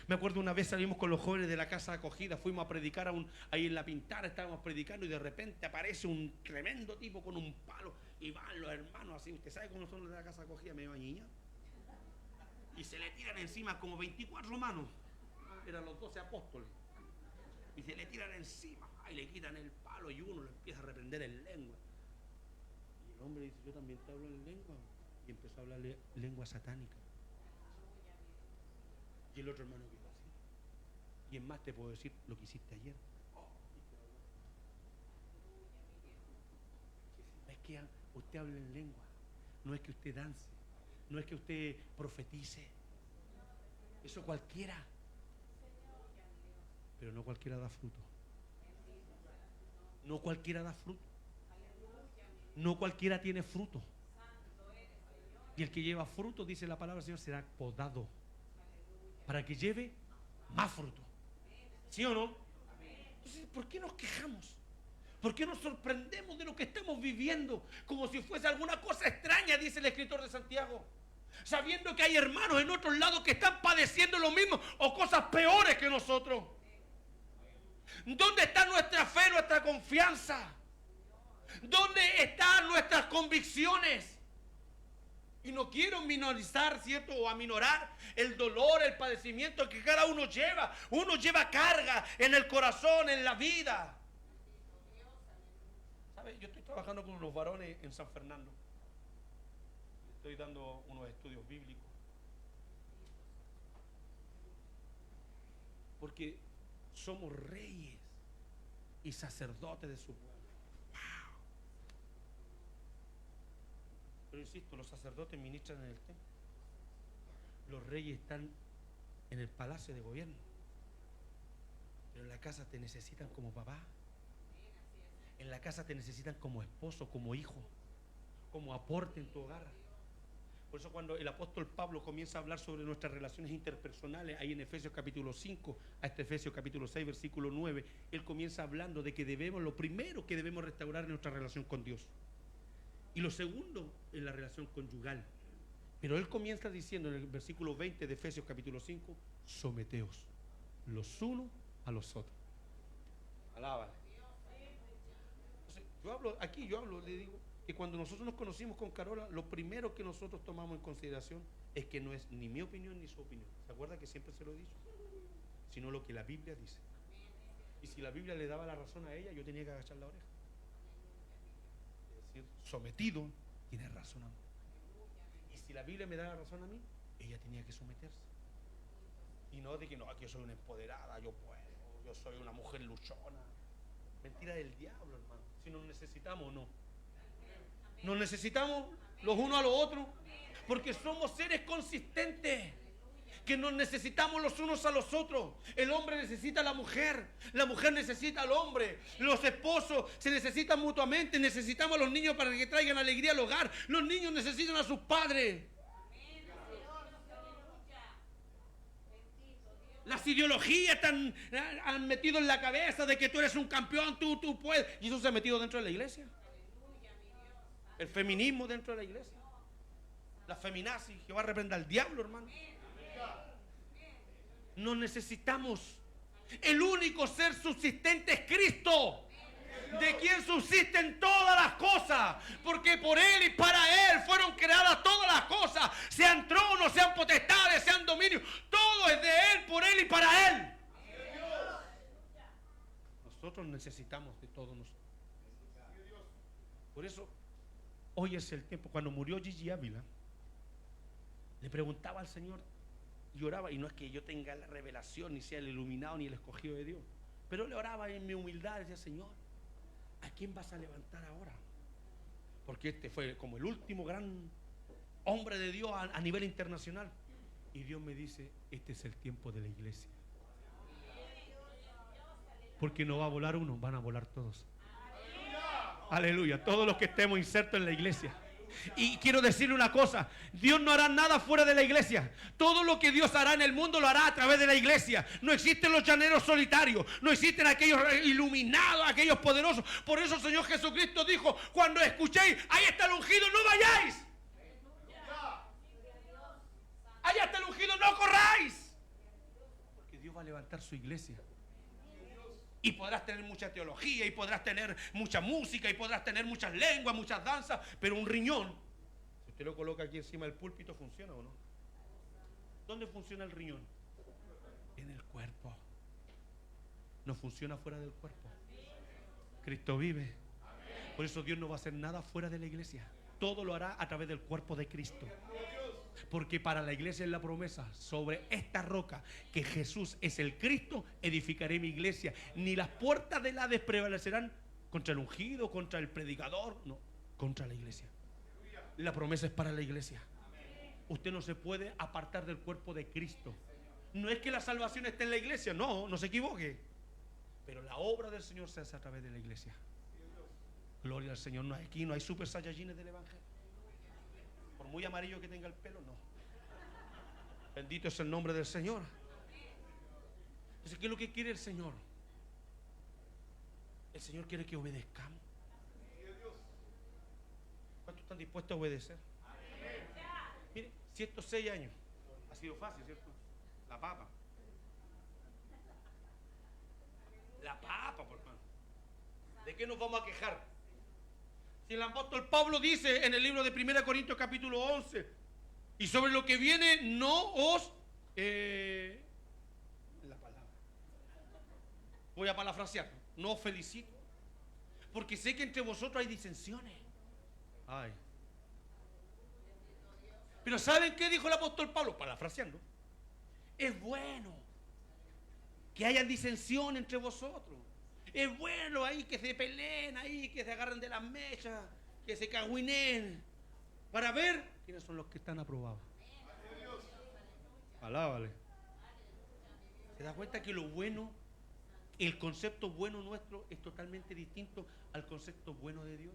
Me acuerdo una vez salimos con los jóvenes de la casa acogida, fuimos a predicar ahí en La Pintana, estábamos predicando y de repente aparece un tremendo tipo con un palo y van los hermanos así. Usted sabe cómo son los de la casa acogida, medio bañilla. Y se le tiran encima como 24 manos. Eran los 12 apóstoles. Y se le tiran encima, y le quitan el palo y uno lo empieza a reprender en lengua. Y el hombre dice, yo también te hablo en lengua. Y empezó a hablarle lengua satánica. Y el otro hermano quedó así. Y en más te puedo decir lo que hiciste ayer. No es que usted hable en lengua, no es que usted dance, no es que usted profetice. Eso cualquiera. Pero no cualquiera da fruto. No cualquiera da fruto. No cualquiera tiene fruto. Y el que lleva fruto, dice la palabra del Señor, será podado para que lleve más fruto. ¿Sí o no? Entonces, ¿por qué nos quejamos? ¿Por qué nos sorprendemos de lo que estamos viviendo? Como si fuese alguna cosa extraña, dice el escritor de Santiago. Sabiendo que hay hermanos en otros lados que están padeciendo lo mismo o cosas peores que nosotros. ¿Dónde está nuestra fe, nuestra confianza? ¿Dónde están nuestras convicciones? Y no quiero minorizar, ¿cierto? O aminorar el dolor, el padecimiento que cada uno lleva. Uno lleva carga en el corazón, en la vida. ¿Sabe? Yo estoy trabajando con unos varones en San Fernando. Estoy dando unos estudios bíblicos. Porque somos reyes y sacerdotes de su pueblo. ¡Wow! Pero insisto, los sacerdotes ministran en el templo. Los reyes están en el palacio de gobierno. Pero en la casa te necesitan como papá. En la casa te necesitan como esposo, como hijo, como aporte en tu hogar. Por eso cuando el apóstol Pablo comienza a hablar sobre nuestras relaciones interpersonales, ahí en Efesios capítulo 5, hasta Efesios capítulo 6, versículo 9, él comienza hablando de que lo primero que debemos restaurar es nuestra relación con Dios. Y lo segundo es la relación conyugal. Pero él comienza diciendo en el versículo 20 de Efesios capítulo 5, someteos los unos a los otros. Alábale. Entonces, yo hablo, le digo, que cuando nosotros nos conocimos con Carola, lo primero que nosotros tomamos en consideración es que no es ni mi opinión ni su opinión. ¿Se acuerda que siempre se lo he dicho? Sino lo que la Biblia dice. Y si la Biblia le daba la razón a ella, yo tenía que agachar la oreja. Es decir, sometido, tiene razón a mí. Y si la Biblia me da la razón a mí, ella tenía que someterse. Y no de que no, aquí yo soy una empoderada, yo puedo, yo soy una mujer luchona. Mentira del diablo, hermano. Si nos necesitamos o no. Nos necesitamos los unos a los otros, porque somos seres consistentes, que nos necesitamos los unos a los otros. El hombre necesita a la mujer necesita al hombre, los esposos se necesitan mutuamente, necesitamos a los niños para que traigan alegría al hogar, los niños necesitan a sus padres. Las ideologías han metido en la cabeza de que tú eres un campeón, tú puedes, y eso se ha metido dentro de la iglesia. El feminismo dentro de la iglesia. La feminazi, Jehová reprenda al diablo, hermano. Nos necesitamos. El único ser subsistente es Cristo, de quien subsisten todas las cosas, porque por Él y para Él fueron creadas todas las cosas, sean tronos, sean potestades, sean dominios, todo es de Él, por Él y para Él. Nosotros necesitamos de todos nosotros. Por eso hoy es el tiempo. Cuando murió Gigi Ávila, le preguntaba al Señor, lloraba, y no es que yo tenga la revelación, ni sea el iluminado, ni el escogido de Dios, pero le oraba en mi humildad, decía, Señor, ¿a quién vas a levantar ahora? Porque este fue como el último gran hombre de Dios a nivel internacional. Y Dios me dice, este es el tiempo de la iglesia. Porque no va a volar uno, van a volar todos. Aleluya, todos los que estemos insertos en la iglesia. Y quiero decirle una cosa, Dios no hará nada fuera de la iglesia. Todo lo que Dios hará en el mundo lo hará a través de la iglesia. No existen los llaneros solitarios, no existen aquellos iluminados, aquellos poderosos. Por eso el Señor Jesucristo dijo, cuando escuchéis, ahí está el ungido, no vayáis. Allá está el ungido, no corráis. Porque Dios va a levantar su iglesia. Y podrás tener mucha teología, y podrás tener mucha música, y podrás tener muchas lenguas, muchas danzas, pero un riñón, si usted lo coloca aquí encima del púlpito, ¿funciona o no? ¿Dónde funciona el riñón? En el cuerpo. no funciona fuera del cuerpo. Cristo vive. Por eso Dios no va a hacer nada fuera de la iglesia. Todo lo hará a través del cuerpo de Cristo. Porque para la iglesia es la promesa: sobre esta roca, que Jesús es el Cristo, edificaré mi iglesia. Ni las puertas del Hades prevalecerán contra el ungido, contra el predicador. No, contra la iglesia. La promesa es para la iglesia. Usted no se puede apartar del cuerpo de Cristo. No es que la salvación esté en la iglesia, no, no se equivoque. Pero la obra del Señor se hace a través de la iglesia. Gloria al Señor. No, aquí no hay super saiyajines del evangelio. Por muy amarillo que tenga el pelo, no. Bendito es el nombre del Señor. Entonces, ¿qué es lo que quiere el Señor? El Señor quiere que obedezcamos. ¿Cuántos están dispuestos a obedecer? Mire, si estos 6 años ha sido fácil, ¿cierto? La papa. La papa, por favor. ¿De qué nos vamos a quejar? Si el apóstol Pablo dice en el libro de 1 Corintios capítulo 11, y sobre lo que viene no os... la palabra. Voy a parafrasear. No os felicito, porque sé que entre vosotros hay disensiones. Ay. Pero ¿saben qué dijo el apóstol Pablo? Parafraseando. Es bueno que haya disensión entre vosotros. Es bueno ahí que se peleen, ahí que se agarren de las mechas, que se cagüinen, para ver quiénes son los que están aprobados. Alábale. ¿Se da cuenta que lo bueno, el concepto bueno nuestro es totalmente distinto al concepto bueno de Dios?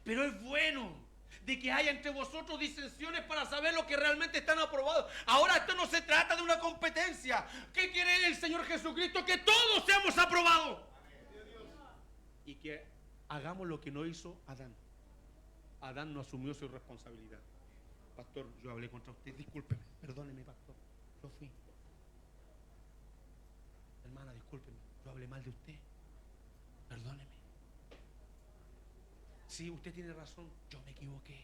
Pero es bueno de que haya entre vosotros disensiones para saber lo que realmente están aprobados. Ahora esto no se trata de una competencia. ¿Qué quiere el Señor Jesucristo? Que todos seamos aprobados. Y que hagamos lo que no hizo Adán. Adán no asumió su responsabilidad. Pastor, yo hablé contra usted, discúlpeme, perdóneme, pastor, yo fui. Hermana, discúlpeme, yo hablé mal de usted, perdóneme. Sí, usted tiene razón, yo me equivoqué.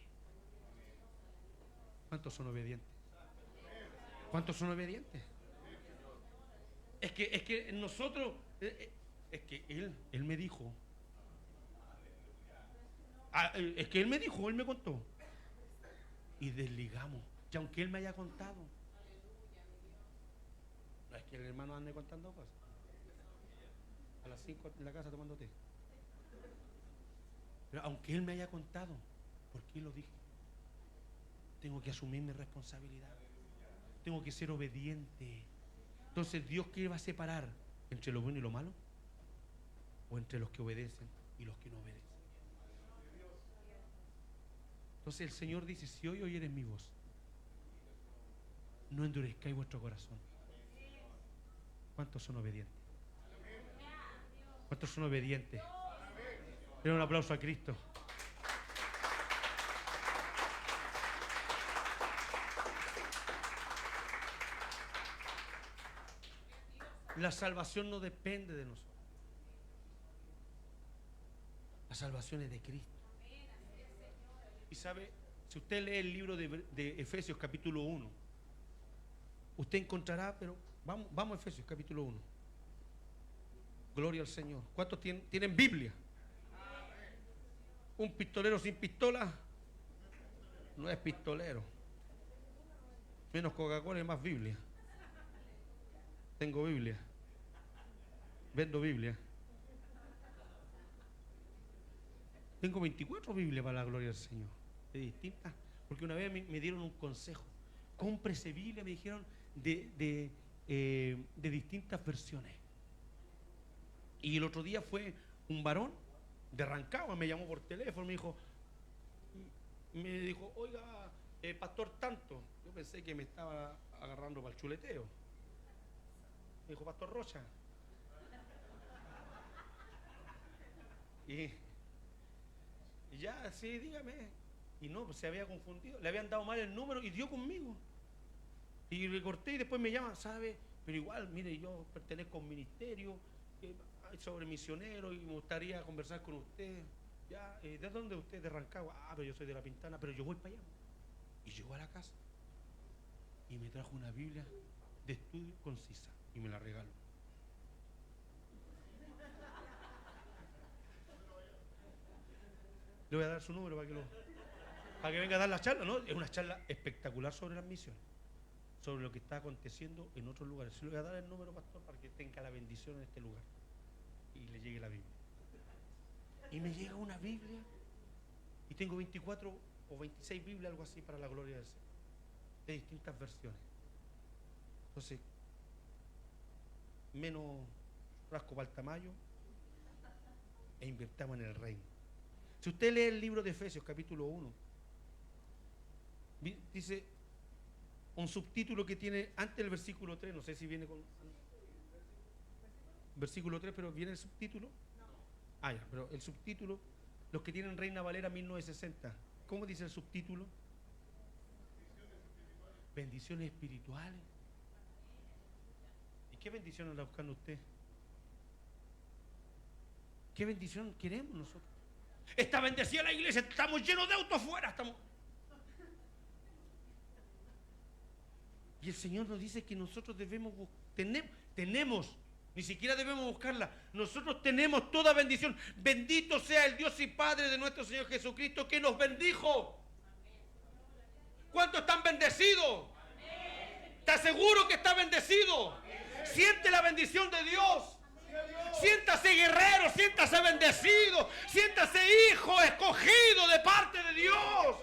¿Cuántos son obedientes? ¿Cuántos son obedientes? Es que nosotros, es que él me dijo, es que él me dijo, él me contó. Y desligamos, y aunque él me haya contado, no es que el hermano ande contando cosas. A las 5 en la casa tomando té. Pero aunque él me haya contado, ¿por qué lo dije? Tengo que asumir mi responsabilidad. Tengo que ser obediente. Entonces, ¿Dios qué va a separar? ¿Entre lo bueno y lo malo? ¿O entre los que obedecen y los que no obedecen? Entonces el Señor dice: si hoy oyeres mi voz, no endurezcáis vuestro corazón. ¿Cuántos son obedientes? ¿Cuántos son obedientes? Den un aplauso a Cristo. La salvación no depende de nosotros. La salvación es de Cristo. Y sabe, si usted lee el libro de Efesios capítulo 1, usted encontrará, pero vamos a Efesios capítulo 1. Gloria al Señor. ¿Cuántos tienen Biblia? Un pistolero sin pistola no es pistolero. Menos Coca-Cola y más Biblia. Tengo Biblia. Vendo Biblia. Tengo 24 Biblias para la gloria del Señor. De distintas. Porque una vez me dieron un consejo. Cómprese Biblia, me dijeron, de distintas versiones. Y el otro día fue un varón de Rancagua, me llamó por teléfono, me dijo, oiga, pastor tanto. Yo pensé que me estaba agarrando para el chuleteo. Me dijo, pastor Rocha. Y ya, sí, dígame. Y no, pues se había confundido. Le habían dado mal el número y dio conmigo. Y le corté y después me llama, ¿sabe? Pero igual, mire, yo pertenezco a un ministerio sobre misionero y me gustaría conversar con usted. Ya, ¿de dónde usted? De Rancagua. Ah, pero yo soy de La Pintana, pero yo voy para allá. Y llegó a la casa y me trajo una Biblia de estudio concisa y me la regaló. Le voy a dar su número para que venga a dar la charla, ¿no? Es una charla espectacular sobre las misiones, sobre lo que está aconteciendo en otros lugares. Le voy a dar el número, pastor, para que tenga la bendición en este lugar y le llegue la Biblia. Y me llega una Biblia y tengo 24 o 26 Biblias, algo así, para la gloria del Señor, de distintas versiones. Entonces, menos frasco para el tamaño e invirtamos en el reino. Si usted lee el libro de Efesios capítulo 1, dice un subtítulo que tiene antes del versículo 3, no sé si viene con versículo 3, pero viene el subtítulo. Ya, pero el subtítulo, los que tienen Reina Valera 1960, ¿cómo dice el subtítulo? Bendiciones espirituales. ¿Y qué bendición anda buscando usted? ¿Qué bendición queremos nosotros? Está bendecida la iglesia, estamos llenos de autos afuera, Y el Señor nos dice que nosotros tenemos, ni siquiera debemos buscarla. Nosotros tenemos toda bendición. Bendito sea el Dios y Padre de nuestro Señor Jesucristo, que nos bendijo. ¿Cuántos están bendecidos? ¿Está seguro que está bendecido? Siente la bendición de Dios. Siéntase guerrero, siéntase bendecido, siéntase hijo escogido de parte de Dios.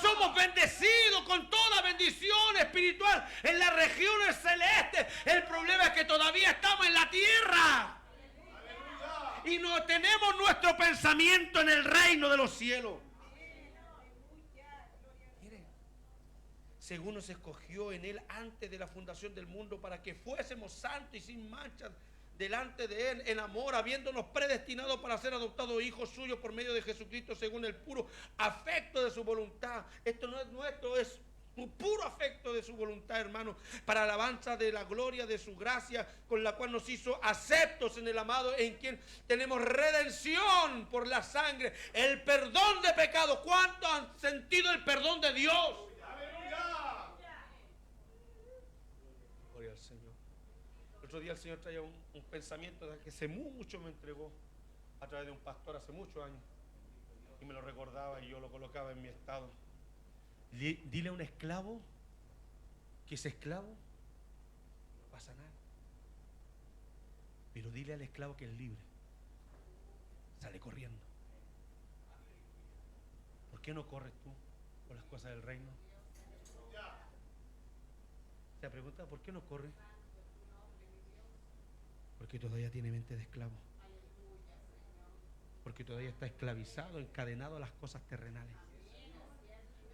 Somos bendecidos con toda bendición espiritual en las regiones celestes. El problema es que todavía estamos en la tierra y no tenemos nuestro pensamiento en el reino de los cielos. Mire, según nos escogió en Él antes de la fundación del mundo para que fuésemos santos y sin mancha delante de Él en amor, habiéndonos predestinado para ser adoptados hijos suyos por medio de Jesucristo según el puro afecto de su voluntad. Esto no es nuestro, es un puro afecto de su voluntad, hermano, para alabanza de la gloria de su gracia, con la cual nos hizo aceptos en el amado, en quien tenemos redención por la sangre, el perdón de pecados. ¿Cuántos han sentido el perdón de Dios? Gloria al Señor. El otro día el Señor traía un pensamiento que hace mucho me entregó a través de un pastor hace muchos años, y me lo recordaba y yo lo colocaba en mi estado. Dile a un esclavo que es esclavo, no pasa nada. Pero dile al esclavo que es libre, sale corriendo. ¿Por qué no corres tú por las cosas del reino? ¿Se ha preguntado por qué no corres? Porque todavía tiene mente de esclavo. Porque todavía está esclavizado, encadenado a las cosas terrenales.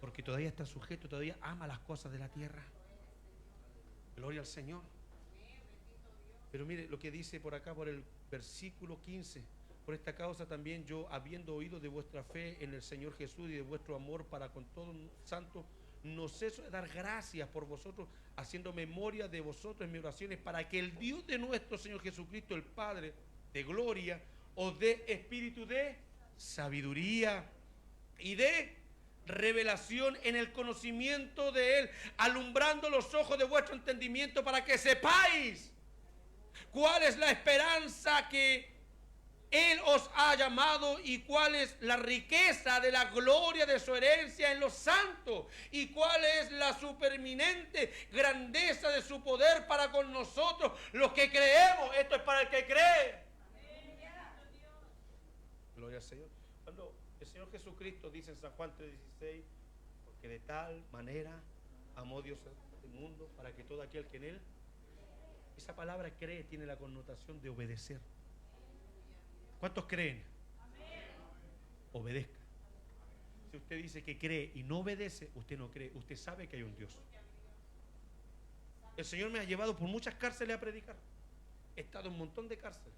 Porque todavía está sujeto, todavía ama las cosas de la tierra. Gloria al Señor. Pero mire lo que dice por acá, por el versículo 15. Por esta causa también yo, habiendo oído de vuestra fe en el Señor Jesús y de vuestro amor para con todos los santos, no ceso de dar gracias por vosotros, haciendo memoria de vosotros en mis oraciones, para que el Dios de nuestro Señor Jesucristo, el Padre de gloria, os dé espíritu de sabiduría y de revelación en el conocimiento de Él, alumbrando los ojos de vuestro entendimiento, para que sepáis cuál es la esperanza que Él os ha llamado y cuál es la riqueza de la gloria de su herencia en los santos y cuál es la supereminente grandeza de su poder para con nosotros los que creemos. Esto es para el que cree. Gloria al Señor. Cuando el Señor Jesucristo dice en San Juan 3:16, porque de tal manera amó Dios al mundo para que todo aquel que en Él, esa palabra cree tiene la connotación de obedecer. ¿Cuántos creen? Obedezca. Si usted dice que cree y no obedece, usted no cree, usted sabe que hay un Dios. El Señor me ha llevado por muchas cárceles a predicar. He estado en un montón de cárceles.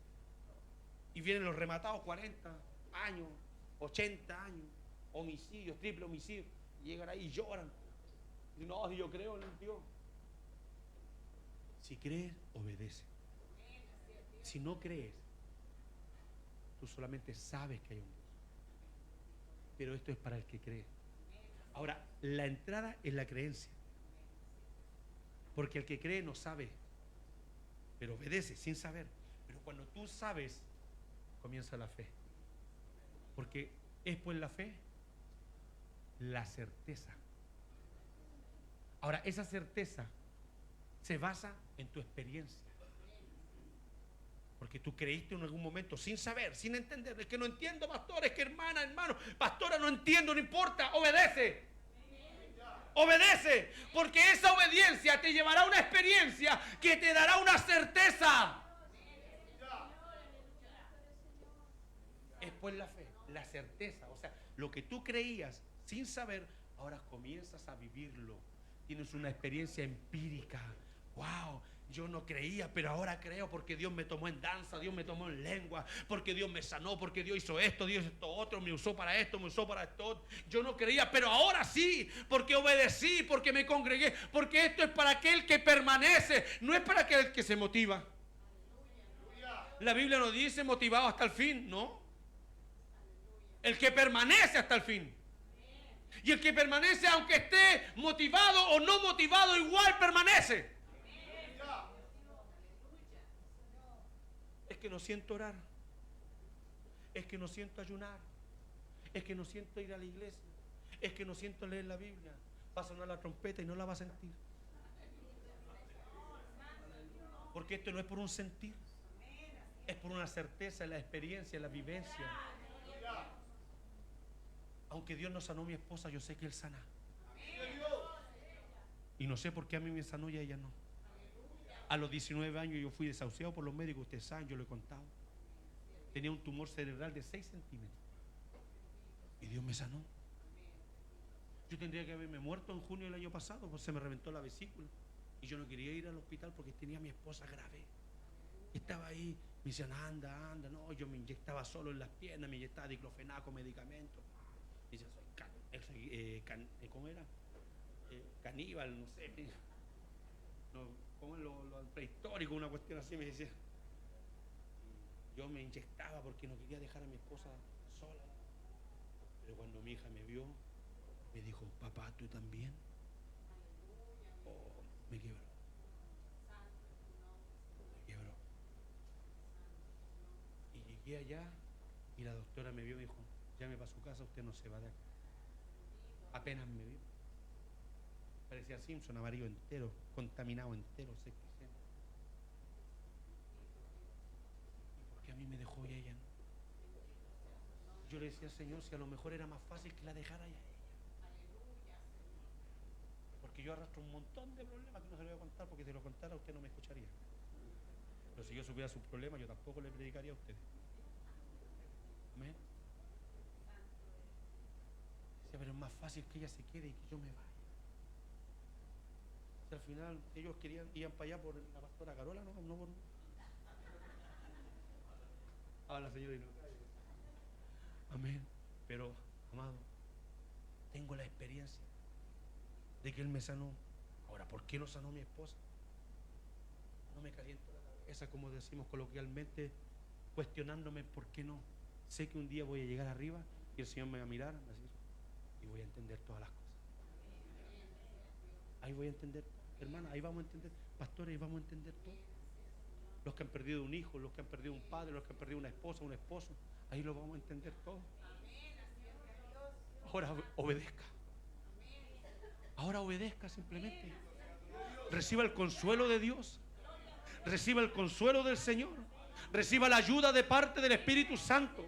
Y vienen los rematados 40 años, 80 años, homicidios, triple homicidio. Y llegan ahí y lloran. Y no, si yo creo en el Dios. Si crees, obedece. Si no crees, tú solamente sabes que hay un Dios. Pero esto es para el que cree. Ahora, la entrada es la creencia. Porque el que cree no sabe, pero obedece sin saber. Pero cuando tú sabes, comienza la fe. Porque Es pues la fe, la certeza. Ahora, esa certeza se basa en tu experiencia. Porque tú creíste en algún momento sin saber, sin entender. Es que no entiendo, pastor, es que hermana, hermano, pastora, no entiendo, no importa, obedece. Obedece, porque esa obediencia te llevará a una experiencia que te dará una certeza. Es pues la fe, la certeza. O sea, lo que tú creías sin saber, ahora comienzas a vivirlo. Tienes una experiencia empírica. Wow, yo no creía, pero ahora creo porque Dios me tomó en danza, Dios me tomó en lengua, porque Dios me sanó, porque Dios hizo esto, Dios hizo esto otro, me usó para esto, me usó para esto. Yo no creía, pero ahora sí, porque obedecí, porque me congregué, porque esto es para aquel que permanece, no es para aquel que se motiva. La Biblia nos dice motivado hasta el fin, ¿no? El que permanece hasta el fin. Y el que permanece, aunque esté motivado o no motivado, igual permanece. Es que no siento orar. Es que no siento ayunar. Es que no siento ir a la iglesia. Es que no siento leer la Biblia. Va a sonar la trompeta y no la va a sentir. Porque esto no es por un sentir. Es por una certeza, la experiencia, la vivencia. Aunque Dios no sanó a mi esposa, yo sé que Él sana. Y no sé por qué a mí me sanó y a ella no. A los 19 años yo fui desahuciado por los médicos, ustedes saben, yo lo he contado. Tenía un tumor cerebral de 6 centímetros. Y Dios me sanó. Yo tendría que haberme muerto en junio del año pasado, pues se me reventó la vesícula. Y yo no quería ir al hospital porque tenía a mi esposa grave. Estaba ahí, me decían, anda, anda. No, yo me inyectaba solo en las piernas, me inyectaba diclofenaco, medicamentos. Y decía, ¿cómo era? Caníbal, no sé. No, ¿cómo es lo prehistórico? Una cuestión así me decía. Yo me inyectaba porque no quería dejar a mi esposa sola. Pero cuando mi hija me vio, me dijo, papá, ¿tú también? Oh, me quebró. Me quebró. Y llegué allá y la doctora me vio y me dijo, llame para su casa, usted no se va de acá. Apenas me vio. Parecía Simpson, amarillo entero, contaminado entero, sé que sea. ¿Y por qué a mí me dejó y a ella no? Yo le decía, Señor, si a lo mejor era más fácil que la dejara ya ella. Porque yo arrastro un montón de problemas que no se lo voy a contar, porque si lo contara usted no me escucharía. Pero si yo supiera sus problemas, yo tampoco le predicaría a ustedes. Amén. Decía, pero es más fácil que ella se quede y que yo me vaya. Si al final ellos iban para allá por la pastora Carola, no por... la señora y no. Amén. Pero, amado, tengo la experiencia de que Él me sanó. Ahora, ¿por qué no sanó mi esposa? No me caliento la cabeza, como decimos coloquialmente, cuestionándome por qué no. Sé que un día voy a llegar arriba y el Señor me va a mirar así, y voy a entender todas las cosas. Ahí voy a entender, hermana, ahí vamos a entender, pastores, ahí vamos a entender todo. Los que han perdido un hijo, los que han perdido un padre, los que han perdido una esposa, un esposo, ahí lo vamos a entender todo. Ahora obedezca. Ahora obedezca simplemente. Reciba el consuelo de Dios. Reciba el consuelo del Señor. Reciba la ayuda de parte del Espíritu Santo.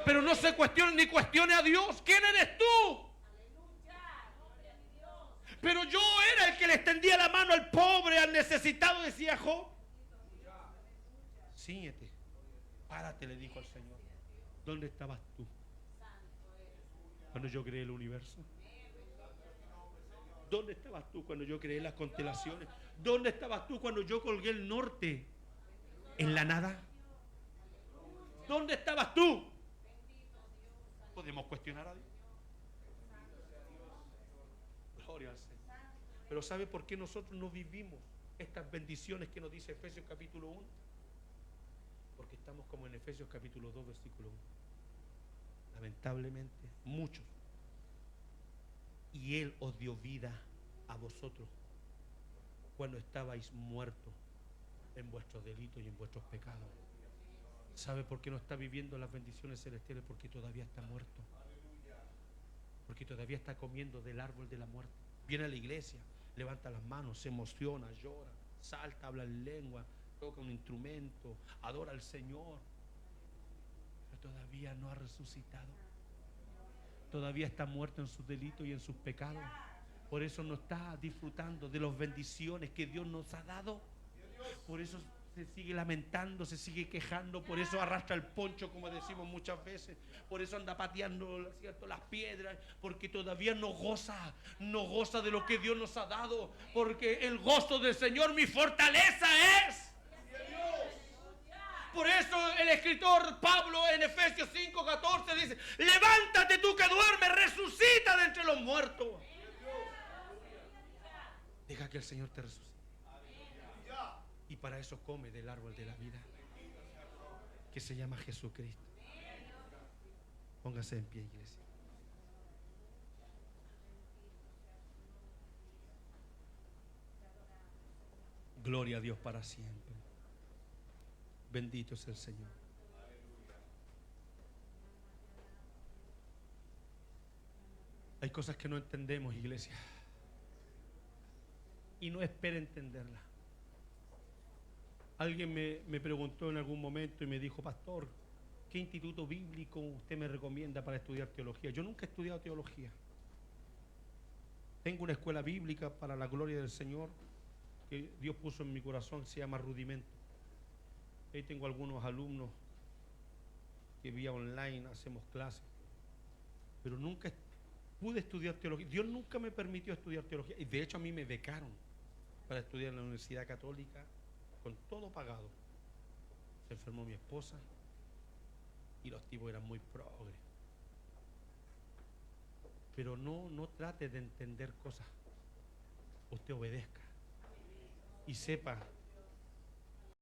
Pero no se cuestione ni cuestione a Dios. ¿Quién eres tú? Pero yo era el que le extendía la mano al pobre, al necesitado, decía Job. Síguete. Párate, le dijo al Señor. ¿Dónde estabas tú cuando yo creé el universo? ¿Dónde estabas tú cuando yo creé las constelaciones? ¿Dónde estabas tú cuando yo colgué el norte en la nada? ¿Dónde estabas tú? Podemos cuestionar a Dios. Gloria al Señor. Pero ¿sabe por qué nosotros no vivimos estas bendiciones que nos dice Efesios capítulo 1? Porque estamos como en Efesios capítulo 2, versículo 1. Lamentablemente, muchos. Y Él os dio vida a vosotros cuando estabais muertos en vuestros delitos y en vuestros pecados. ¿Sabe por qué no está viviendo las bendiciones celestiales? Porque todavía está muerto. Porque todavía está comiendo del árbol de la muerte. Viene a la iglesia, levanta las manos, se emociona, llora, salta, habla en lengua, toca un instrumento, adora al Señor, pero todavía no ha resucitado. Todavía está muerto en sus delitos y en sus pecados. Por eso no está disfrutando de las bendiciones que Dios nos ha dado. Por eso se sigue lamentando, se sigue quejando. Por eso arrastra el poncho, como decimos muchas veces. Por eso anda pateando, ¿cierto?, las piedras. Porque todavía no goza de lo que Dios nos ha dado. Porque el gozo del Señor mi fortaleza es. Por eso el escritor Pablo en Efesios 5:14 dice: levántate tú que duermes, resucita de entre los muertos. Deja que el Señor te resucite. Y para eso come del árbol de la vida, que se llama Jesucristo. Póngase en pie, iglesia. Gloria a Dios para siempre. Bendito es el Señor. Hay cosas que no entendemos, iglesia, y no espere entenderlas. Alguien me preguntó en algún momento y me dijo: pastor, ¿qué instituto bíblico usted me recomienda para estudiar teología? Yo nunca he estudiado teología. Tengo una escuela bíblica para la gloria del Señor que Dios puso en mi corazón, se llama Rudimento. Ahí tengo algunos alumnos que vía online hacemos clases, pero nunca pude estudiar teología. Dios nunca me permitió estudiar teología, y de hecho a mí me becaron para estudiar en la Universidad Católica con todo pagado. Se enfermó mi esposa y los tipos eran muy progres. Pero no trate de entender cosas. Usted obedezca y sepa